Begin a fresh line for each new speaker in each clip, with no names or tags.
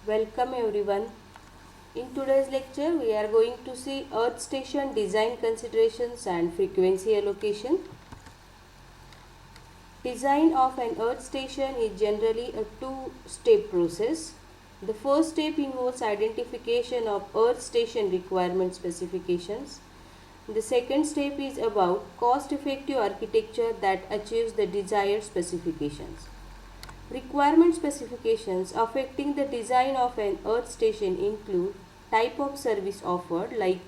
Welcome everyone. In today's lecture, we are going to see Earth Station design considerations and frequency allocation. Design of an Earth Station is generally a two-step process. The first step involves identification of Earth Station requirement specifications. The second step is about cost-effective architecture that achieves the desired specifications. Requirement specifications affecting the design of an Earth station include type of service offered like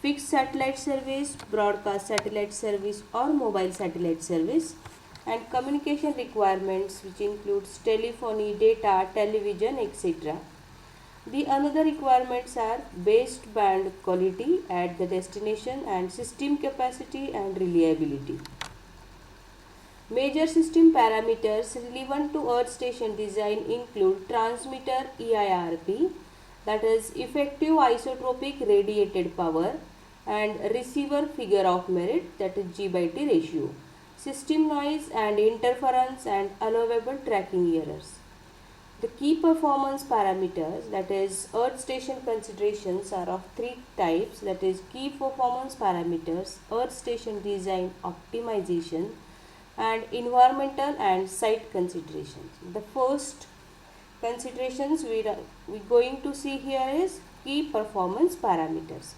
fixed satellite service, broadcast satellite service or mobile satellite service, and communication requirements which includes telephony, data, television, etc. The another requirements are based band quality at the destination and system capacity and reliability. Major system parameters relevant to Earth station design include transmitter EIRP, that is effective isotropic radiated power, and receiver figure of merit, that is G by T ratio, system noise and interference and allowable tracking errors. The key performance parameters, that is Earth station considerations, are of three types, that is key performance parameters, Earth station design optimization, and environmental and site considerations. The first considerations we're going to see here is key performance parameters.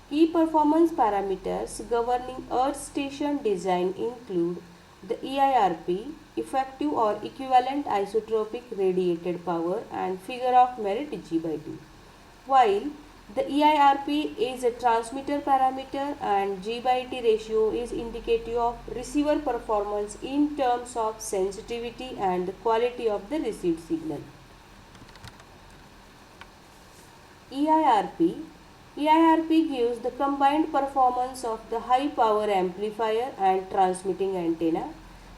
Key performance parameters governing Earth station design include the EIRP, effective or equivalent isotropic radiated power, and figure of merit G by T. While the EIRP is a transmitter parameter and G by T ratio is indicative of receiver performance in terms of sensitivity and the quality of the received signal. EIRP gives the combined performance of the high power amplifier and transmitting antenna.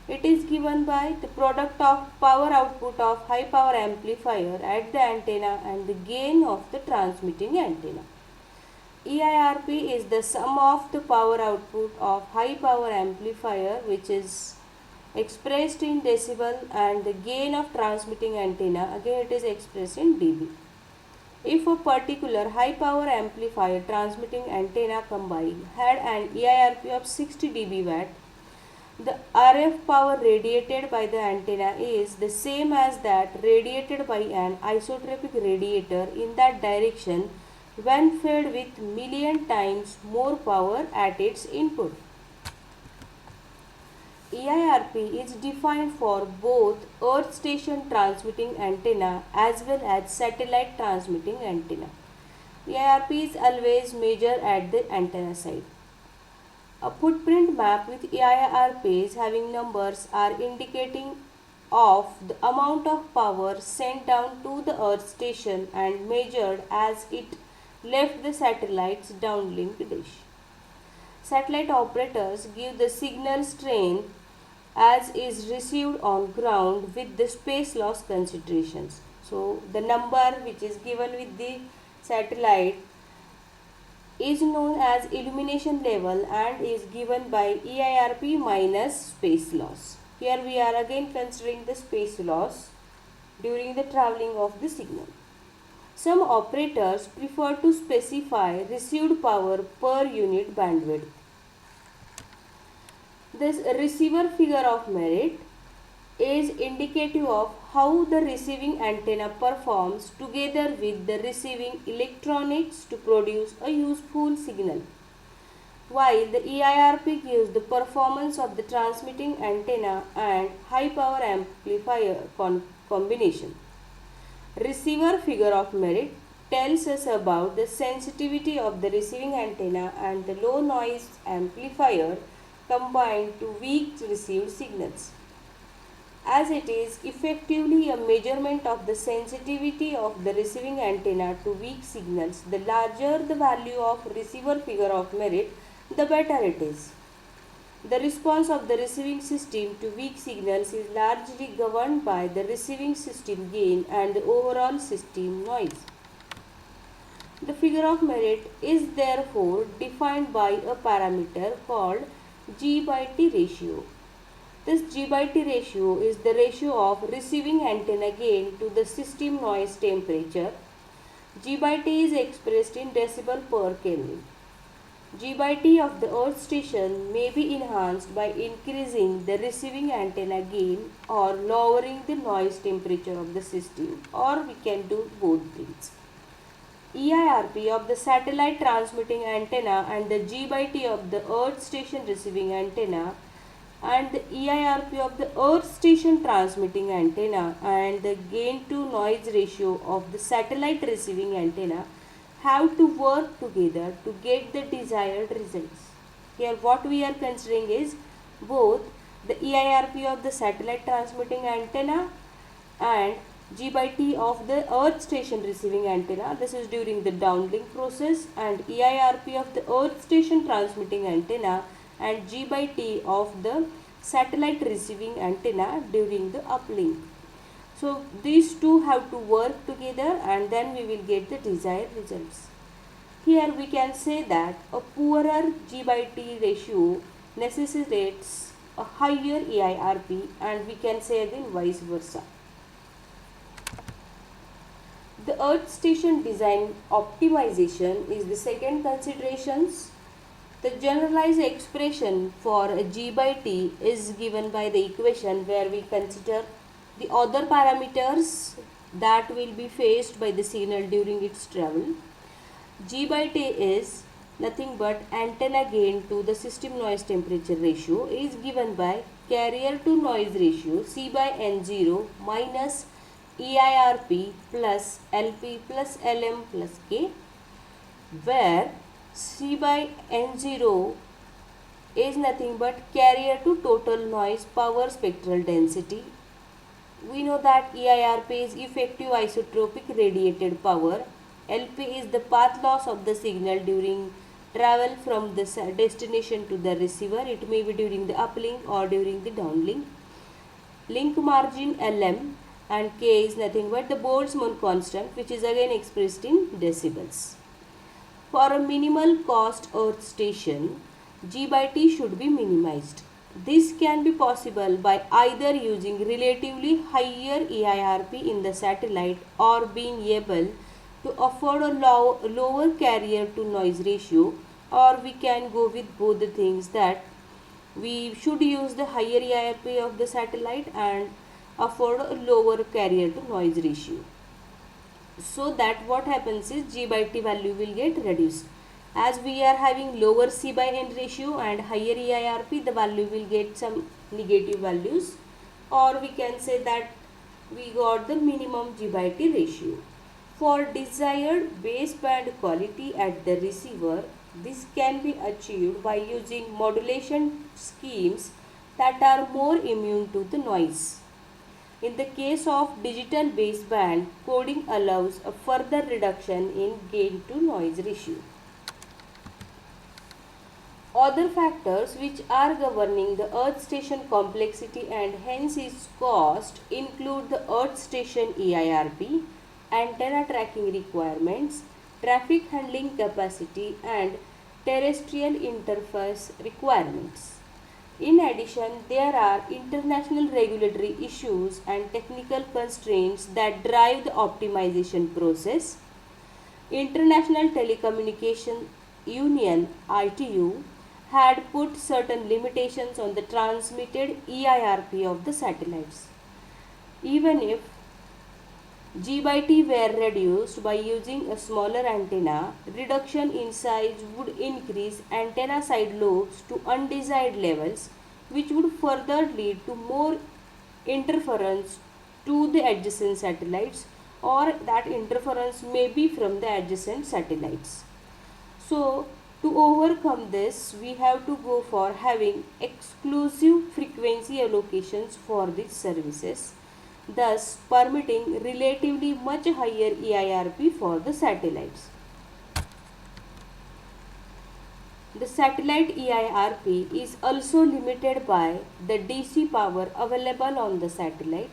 It is given by the product of power output of high power amplifier at the antenna and the gain of the transmitting antenna. EIRP is the sum of the power output of high power amplifier, which is expressed in decibel, and the gain of transmitting antenna, again it is expressed in dB. If a particular high power amplifier transmitting antenna combined had an EIRP of 60 dB watt, the RF power radiated by the antenna is the same as that radiated by an isotropic radiator in that direction when fed with million times more power at its input. EIRP is defined for both Earth station transmitting antenna as well as satellite transmitting antenna. EIRP is always measured at the antenna side. A footprint map with EIRPs having numbers are indicating of the amount of power sent down to the Earth station and measured as it left the satellite's downlink dish. Satellite operators give the signal strength as is received on ground with the space loss considerations. So the number which is given with the satellite is known as illumination level and is given by EIRP minus space loss. Here we are again considering the space loss during the travelling of the signal. Some operators prefer to specify received power per unit bandwidth. This receiver figure of merit is indicative of how the receiving antenna performs together with the receiving electronics to produce a useful signal, while the EIRP gives the performance of the transmitting antenna and high power amplifier combination. Receiver figure of merit tells us about the sensitivity of the receiving antenna and the low noise amplifier combined to weak received signals. As it is effectively a measurement of the sensitivity of the receiving antenna to weak signals, the larger the value of receiver figure of merit, the better it is. The response of the receiving system to weak signals is largely governed by the receiving system gain and the overall system noise. The figure of merit is therefore defined by a parameter called G by T ratio. This G by T ratio is the ratio of receiving antenna gain to the system noise temperature. G by T is expressed in decibel per Kelvin. G by T of the earth station may be enhanced by increasing the receiving antenna gain or lowering the noise temperature of the system, or we can do both things. EIRP of the satellite transmitting antenna and the G by T of the earth station receiving antenna and the EIRP of the earth station transmitting antenna and the gain to noise ratio of the satellite receiving antenna have to work together to get the desired results. Here what we are considering is both the EIRP of the satellite transmitting antenna and G by T of the earth station receiving antenna. This is during the downlink process, and EIRP of the earth station transmitting antenna and G by T of the satellite receiving antenna during the uplink. So these two have to work together and then we will get the desired results. Here we can say that a poorer G by T ratio necessitates a higher EIRP, and we can say again vice versa. The earth station design optimization is the second considerations. The generalized expression for a G by T is given by the equation where we consider the other parameters that will be faced by the signal during its travel. G by T is nothing but antenna gain to the system noise temperature ratio is given by carrier to noise ratio C by N0 minus EIRP plus LP plus LM plus K, where C by N0 is nothing but carrier to total noise power spectral density. We know that EIRP is effective isotropic radiated power. LP is the path loss of the signal during travel from the destination to the receiver. It may be during the uplink or during the downlink. Link margin LM and K is nothing but the Boltzmann constant, which is again expressed in decibels. For a minimal cost earth station, G by T should be minimized. This can be possible by either using relatively higher EIRP in the satellite or being able to afford a lower carrier to noise ratio, or we can go with both the things, that we should use the higher EIRP of the satellite and afford a lower carrier to noise ratio. So that what happens is G by T value will get reduced. As we are having lower C by N ratio and higher EIRP, the value will get some negative values, or we can say that we got the minimum G by T ratio. For desired baseband quality at the receiver, this can be achieved by using modulation schemes that are more immune to the noise. In the case of digital baseband, coding allows a further reduction in gain to noise ratio. Other factors which are governing the earth station complexity and hence its cost include the earth station EIRP, antenna tracking requirements, traffic handling capacity and terrestrial interface requirements. In addition, there are international regulatory issues and technical constraints that drive the optimization process. International Telecommunication Union (ITU) had put certain limitations on the transmitted EIRP of the satellites. Even if G by T were reduced by using a smaller antenna, reduction in size would increase antenna side lobes to undesired levels, which would further lead to more interference to the adjacent satellites, or that interference may be from the adjacent satellites. So, to overcome this, we have to go for having exclusive frequency allocations for these services, thus permitting relatively much higher EIRP for the satellites. The satellite EIRP is also limited by the DC power available on the satellite,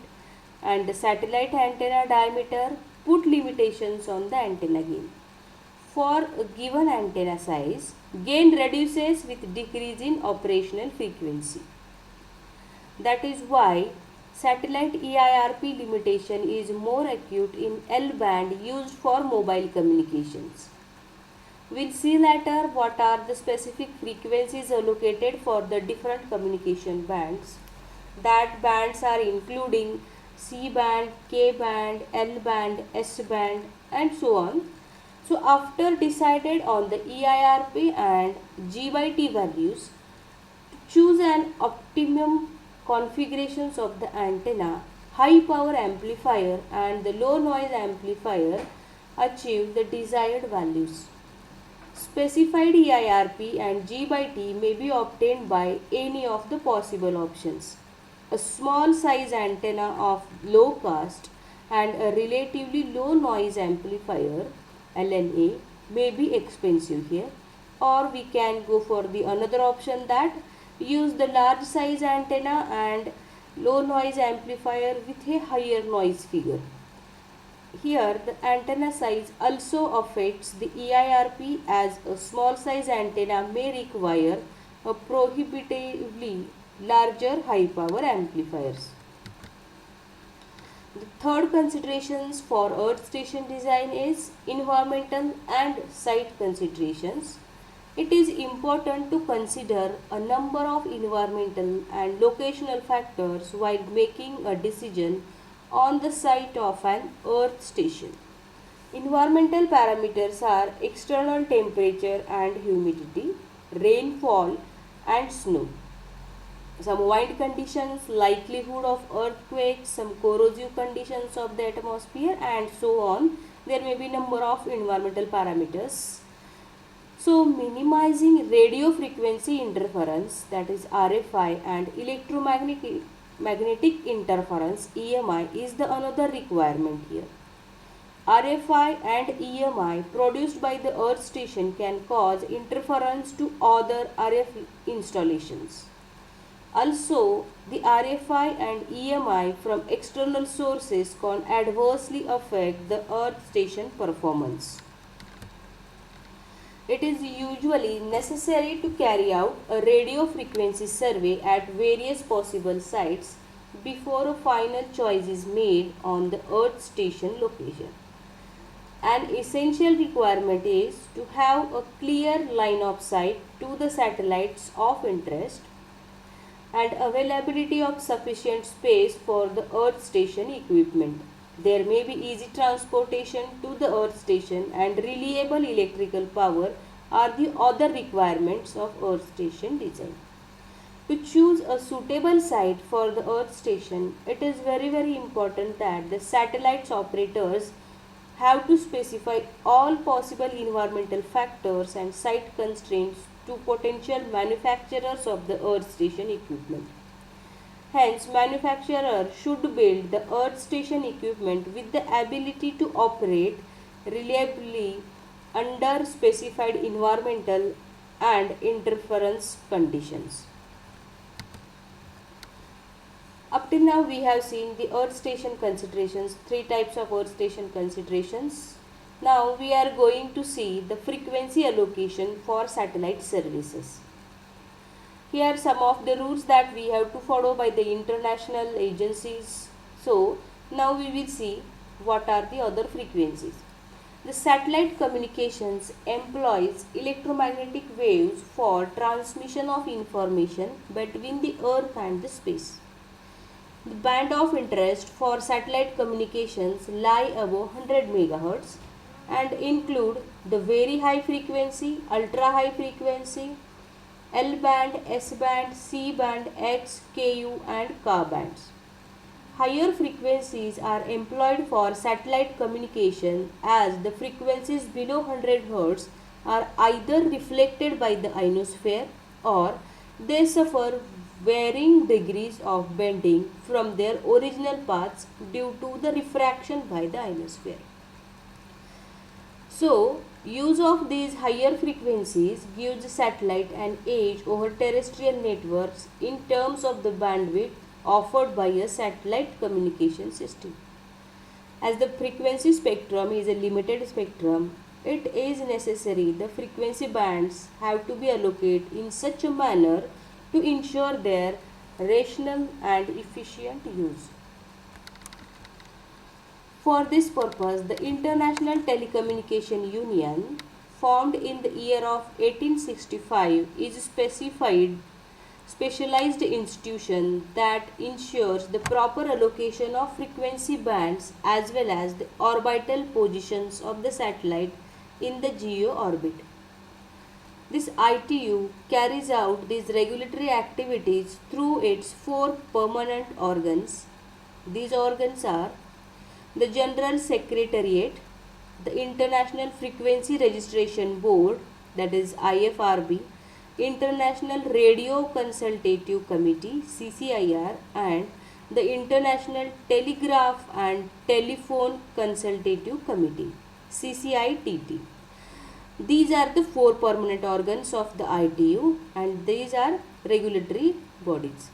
and the satellite antenna diameter put limitations on the antenna gain. For a given antenna size, gain reduces with decrease in operational frequency. That is why satellite EIRP limitation is more acute in L band used for mobile communications. We'll see later what are the specific frequencies allocated for the different communication bands. That bands are including C band, K band, L band, S band and so on. So after decided on the EIRP and G by T values, choose an optimum configurations of the antenna, high power amplifier and the low noise amplifier achieve the desired values. Specified EIRP and G by T may be obtained by any of the possible options. A small size antenna of low cost and a relatively low noise amplifier LNA may be expensive here, or we can go for the another option that use the large size antenna and low noise amplifier with a higher noise figure. Here the antenna size also affects the EIRP, as a small size antenna may require a prohibitively larger high power amplifiers. The third considerations for earth station design is environmental and site considerations. It is important to consider a number of environmental and locational factors while making a decision on the site of an earth station. Environmental parameters are external temperature and humidity, rainfall and snow, some wind conditions, likelihood of earthquakes, some corrosive conditions of the atmosphere and so on. There may be number of environmental parameters. So minimizing radio frequency interference, that is RFI, and magnetic interference EMI is the another requirement here. RFI and EMI produced by the earth station can cause interference to other RF installations. Also, the RFI and EMI from external sources can adversely affect the earth station performance. It is usually necessary to carry out a radio frequency survey at various possible sites before a final choice is made on the earth station location. An essential requirement is to have a clear line of sight to the satellites of interest and availability of sufficient space for the earth station equipment. There may be easy transportation to the earth station and reliable electrical power are the other requirements of earth station design. To choose a suitable site for the earth station, it is very important that the satellites operators have to specify all possible environmental factors and site constraints to potential manufacturers of the earth station equipment. Hence, manufacturer should build the earth station equipment with the ability to operate reliably under specified environmental and interference conditions. Up till now we have seen the earth station considerations, three types of earth station considerations. Now we are going to see the frequency allocation for satellite services. Here are some of the rules that we have to follow by the international agencies. So now we will see what are the other frequencies. The satellite communications employs electromagnetic waves for transmission of information between the earth and the space. The band of interest for satellite communications lie above 100 MHz and include the very high frequency, ultra high frequency, L band, S band, C band, X, Ku and Ka bands. Higher frequencies are employed for satellite communication as the frequencies below 100 Hz are either reflected by the ionosphere or they suffer varying degrees of bending from their original paths due to the refraction by the ionosphere. So, use of these higher frequencies gives the satellite an edge over terrestrial networks in terms of the bandwidth offered by a satellite communication system. As the frequency spectrum is a limited spectrum, it is necessary the frequency bands have to be allocated in such a manner to ensure their rational and efficient use. For this purpose, the International Telecommunication Union, formed in the year of 1865, is specialized institution that ensures the proper allocation of frequency bands as well as the orbital positions of the satellite in the geo orbit. This ITU carries out these regulatory activities through its four permanent organs. These organs are the General Secretariat, the International Frequency Registration Board, that is IFRB, International Radio Consultative Committee CCIR, and the International Telegraph and Telephone Consultative Committee CCITT. These are the four permanent organs of the ITU, and these are regulatory bodies.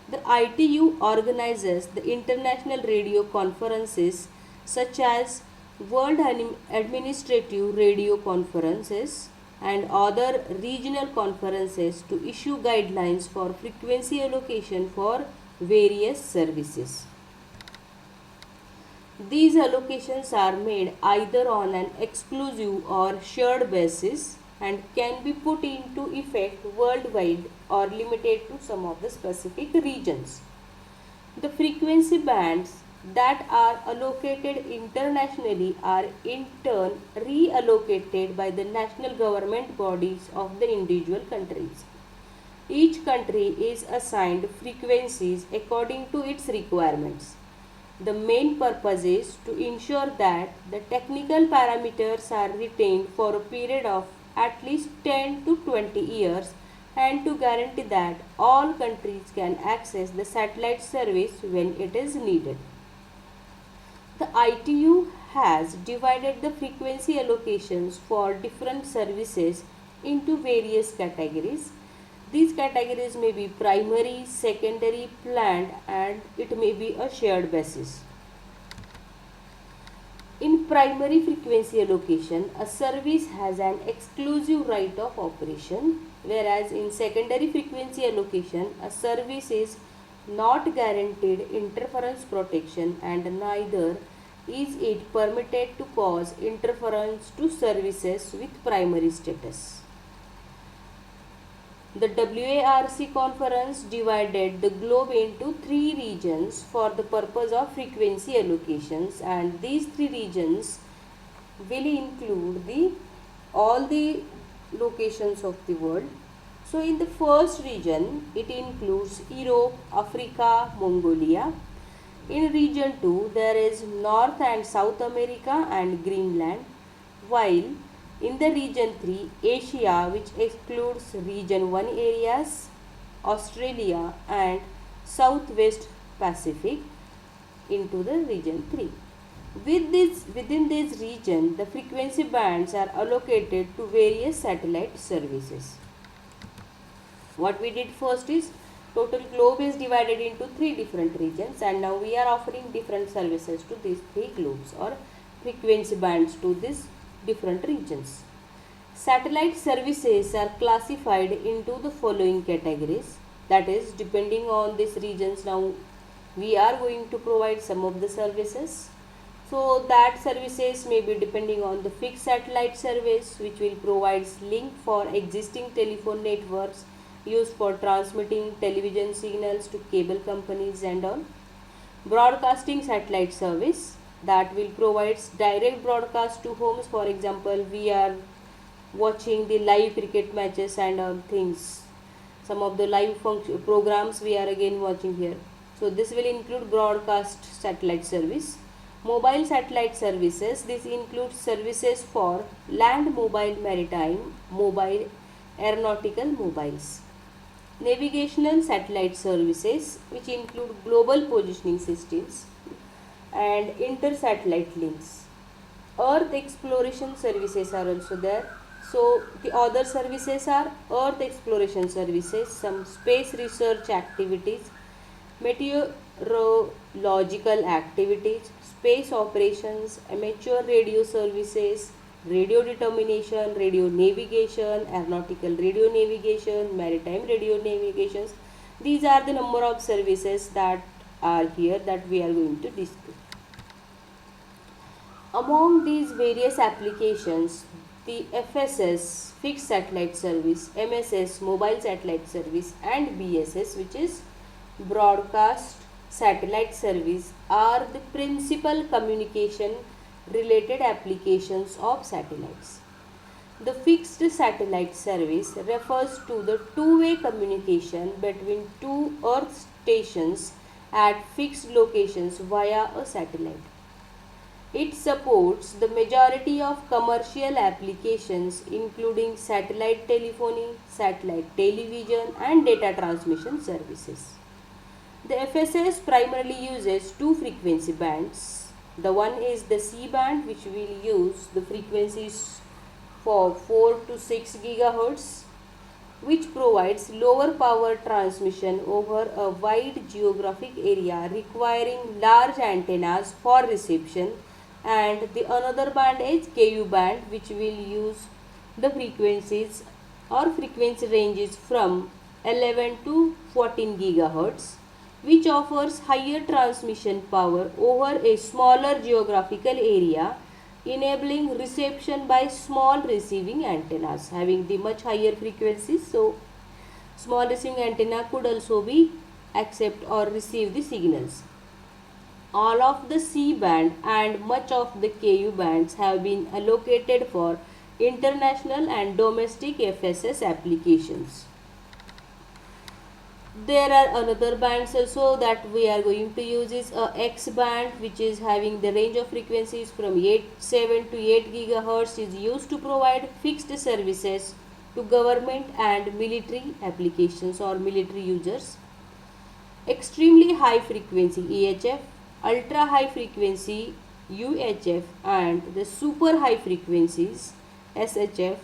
The ITU organizes the international radio conferences such as World Administrative Radio Conferences and other regional conferences to issue guidelines for frequency allocation for various services. These allocations are made either on an exclusive or shared basis and can be put into effect worldwide or limited to some of the specific regions. The frequency bands that are allocated internationally are in turn reallocated by the national government bodies of the individual countries. Each country is assigned frequencies according to its requirements. The main purpose is to ensure that the technical parameters are retained for a period of at least 10 to 20 years and to guarantee that all countries can access the satellite service when it is needed. The ITU has divided the frequency allocations for different services into various categories. These categories may be primary, secondary, planned, and it may be a shared basis. In primary frequency allocation, a service has an exclusive right of operation, whereas in secondary frequency allocation, a service is not guaranteed interference protection and neither is it permitted to cause interference to services with primary status. The WARC conference divided the globe into three regions for the purpose of frequency allocations, and these three regions will include all the locations of the world. So in the first region it includes Europe, Africa, Mongolia. In region 2 there is North and South America and Greenland, while in the region 3, Asia, which excludes region 1 areas, Australia and Southwest Pacific, into the region 3. Within this region, the frequency bands are allocated to various satellite services. What we did first is, total globe is divided into three different regions, and now we are offering different services to these three globes or frequency bands to these different regions. Satellite services are classified into the following categories, that is, depending on these regions, now we are going to provide some of the services. So that services may be depending on the fixed satellite service, which will provide link for existing telephone networks used for transmitting television signals to cable companies and all. Broadcasting satellite service that will provide direct broadcast to homes. For example, we are watching the live cricket matches and things. Some of the live programs we are again watching here. So this will include broadcast satellite service. Mobile satellite services. This includes services for land mobile maritime, mobile aeronautical mobiles. Navigational satellite services, which include global positioning systems and inter-satellite links. Earth exploration services are also there. So the other services are Earth exploration services, some space research activities, meteorological activities, space operations, amateur radio services, radio determination, radio navigation, aeronautical radio navigation, maritime radio navigations. These are the number of services that are here that we are going to discuss. Among these various applications, the FSS, Fixed Satellite Service, MSS, Mobile Satellite Service, and BSS, which is Broadcast Satellite Service, are the principal communication related applications of satellites. The fixed satellite service refers to the two-way communication between two Earth stations at fixed locations via a satellite. It supports the majority of commercial applications including satellite telephony, satellite television and data transmission services. The FSS primarily uses two frequency bands. The one is the C band, which will use the frequencies for 4 to 6 gigahertz, which provides lower power transmission over a wide geographic area requiring large antennas for reception, and the another band is Ku band, which will use the frequencies or frequency ranges from 11 to 14 gigahertz, which offers higher transmission power over a smaller geographical area, enabling reception by small receiving antennas having the much higher frequencies. So small receiving antenna could also be accept or receive the signals. All of the C band and much of the Ku bands have been allocated for international and domestic FSS applications. There are another bands also that we are going to use is a X band, which is having the range of frequencies from 7 to 8 gigahertz, is used to provide fixed services to government and military applications or military users. Extremely high frequency EHF, ultra high frequency UHF and the super high frequencies SHF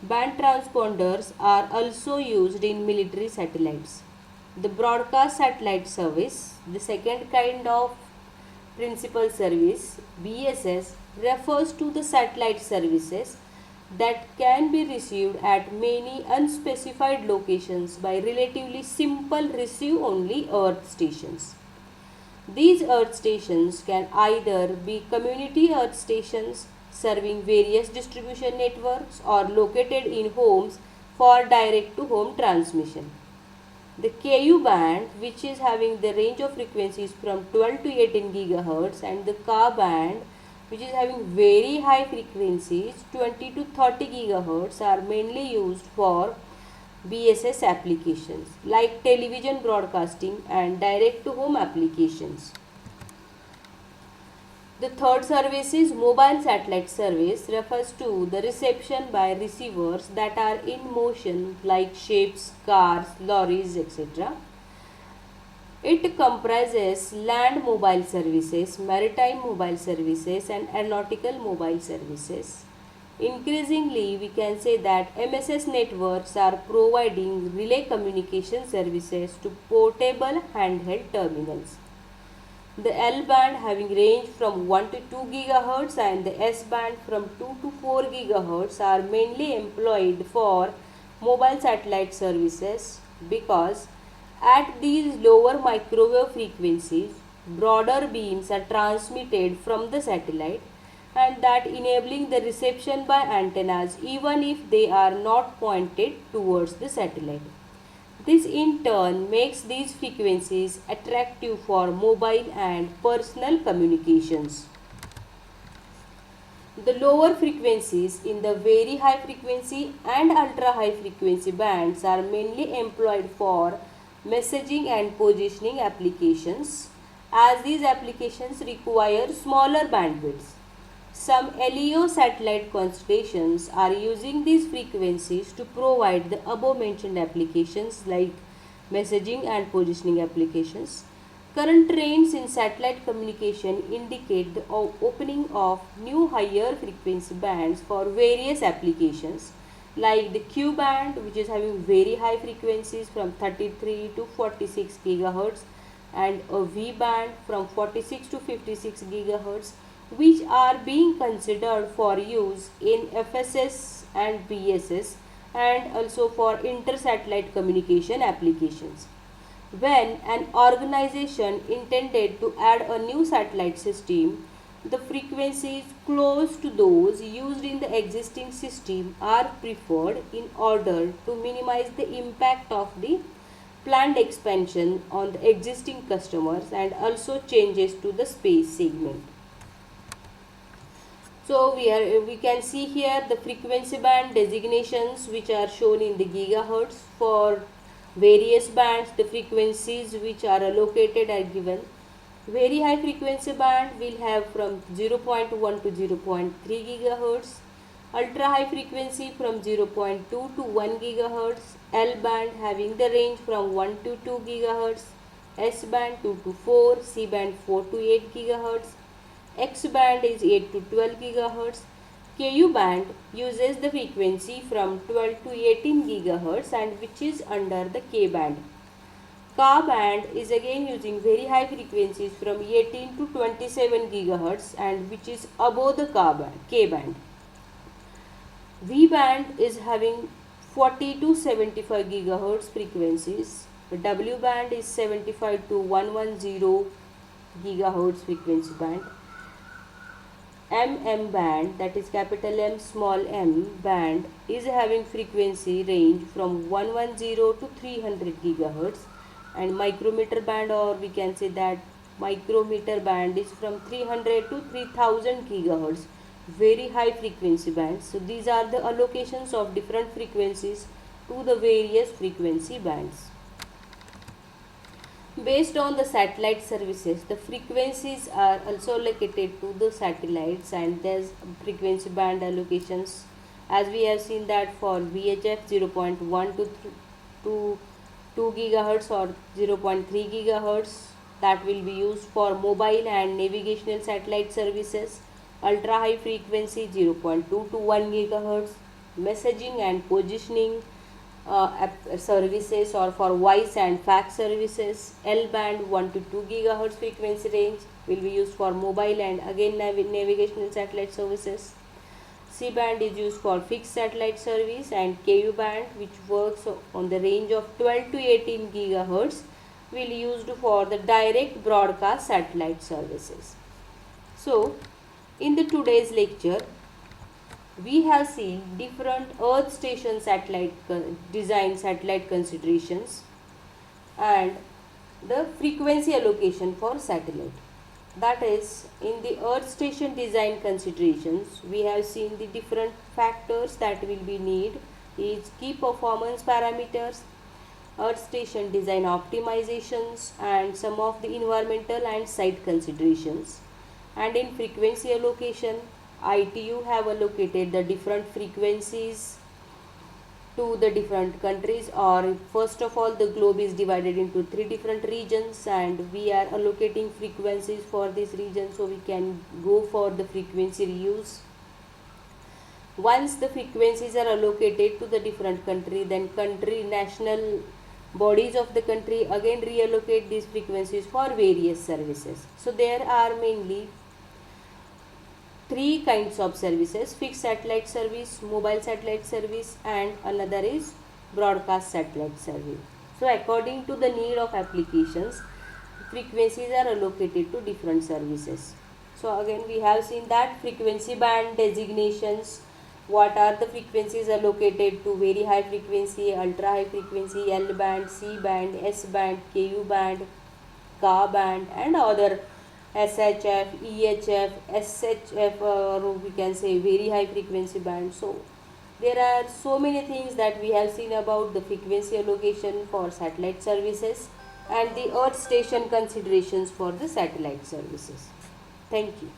band transponders are also used in military satellites. The broadcast satellite service, the second kind of principal service, BSS, refers to the satellite services that can be received at many unspecified locations by relatively simple receive only earth stations. These earth stations can either be community earth stations serving various distribution networks or located in homes for direct to home transmission. The Ku band, which is having the range of frequencies from 12 to 18 gigahertz, and the Ka band, which is having very high frequencies 20 to 30 gigahertz, are mainly used for BSS applications like television broadcasting and direct to home applications. The third service is mobile satellite service, refers to the reception by receivers that are in motion like ships, cars, lorries, etc. It comprises land mobile services, maritime mobile services and aeronautical mobile services. Increasingly, we can say that MSS networks are providing relay communication services to portable handheld terminals. The L band having range from 1 to 2 gigahertz and the S band from 2 to 4 gigahertz are mainly employed for mobile satellite services because at these lower microwave frequencies, broader beams are transmitted from the satellite and that enabling the reception by antennas even if they are not pointed towards the satellite. This in turn makes these frequencies attractive for mobile and personal communications. The lower frequencies in the very high frequency and ultra high frequency bands are mainly employed for messaging and positioning applications as these applications require smaller bandwidths. Some LEO satellite constellations are using these frequencies to provide the above mentioned applications like messaging and positioning applications. Current trends in satellite communication indicate the opening of new higher frequency bands for various applications like the Q band, which is having very high frequencies from 33 to 46 gigahertz, and a V band from 46 to 56 gigahertz, which are being considered for use in FSS and BSS and also for inter-satellite communication applications. When an organization intended to add a new satellite system, the frequencies close to those used in the existing system are preferred in order to minimize the impact of the planned expansion on the existing customers and also changes to the space segment. So we can see here the frequency band designations which are shown in the gigahertz. For various bands, the frequencies which are allocated are given. Very high frequency band will have from 0.1 to 0.3 gigahertz. Ultra high frequency from 0.2 to 1 gigahertz. L band having the range from 1 to 2 gigahertz. S band 2 to 4. C band 4 to 8 gigahertz. X band is 8 to 12 gigahertz. Ku band uses the frequency from 12 to 18 gigahertz and which is under the K band. Ka band is again using very high frequencies from 18 to 27 gigahertz and which is above the K band. V band is having 40 to 75 gigahertz frequencies. The W band is 75 to 110 gigahertz frequency band. MM band, that is capital M small m band, is having frequency range from 110 to 300 gigahertz, and micrometer band, or we can say that micrometer band, is from 300 to 3000 gigahertz, very high frequency bands. So these are the allocations of different frequencies to the various frequency bands. Based on the satellite services, the frequencies are also allocated to the satellites, and there's frequency band allocations, as we have seen that for VHF 0.1 to 2 gigahertz or 0.3 gigahertz, that will be used for mobile and navigational satellite services. Ultra high frequency 0.2 to 1 gigahertz, messaging and positioning services or for voice and fax services. L band 1 to 2 gigahertz frequency range will be used for mobile and again navigational satellite services. C band is used for fixed satellite service, and Ku band, which works on the range of 12 to 18 gigahertz, will be used for the direct broadcast satellite services. So in the today's lecture, we have seen different Earth station satellite design satellite considerations and the frequency allocation for satellite. That is, in the Earth station design considerations, we have seen the different factors that will be need is key performance parameters, Earth station design optimizations, and some of the environmental and site considerations. And in frequency allocation, ITU have allocated the different frequencies to the different countries, or first of all the globe is divided into 3 different regions and we are allocating frequencies for this region, so we can go for the frequency reuse. Once the frequencies are allocated to the different country, then country national bodies of the country again reallocate these frequencies for various services. So there are mainly 3 kinds of services: fixed satellite service, mobile satellite service, and another is broadcast satellite service. So according to the need of applications, frequencies are allocated to different services. So again we have seen that frequency band designations, what are the frequencies allocated to very high frequency, ultra high frequency, L band, C band, S band, Ku band, Ka band, and other SHF, EHF, SHF, or we can say very high frequency band. So there are so many things that we have seen about the frequency allocation for satellite services and the Earth station considerations for the satellite services. Thank you.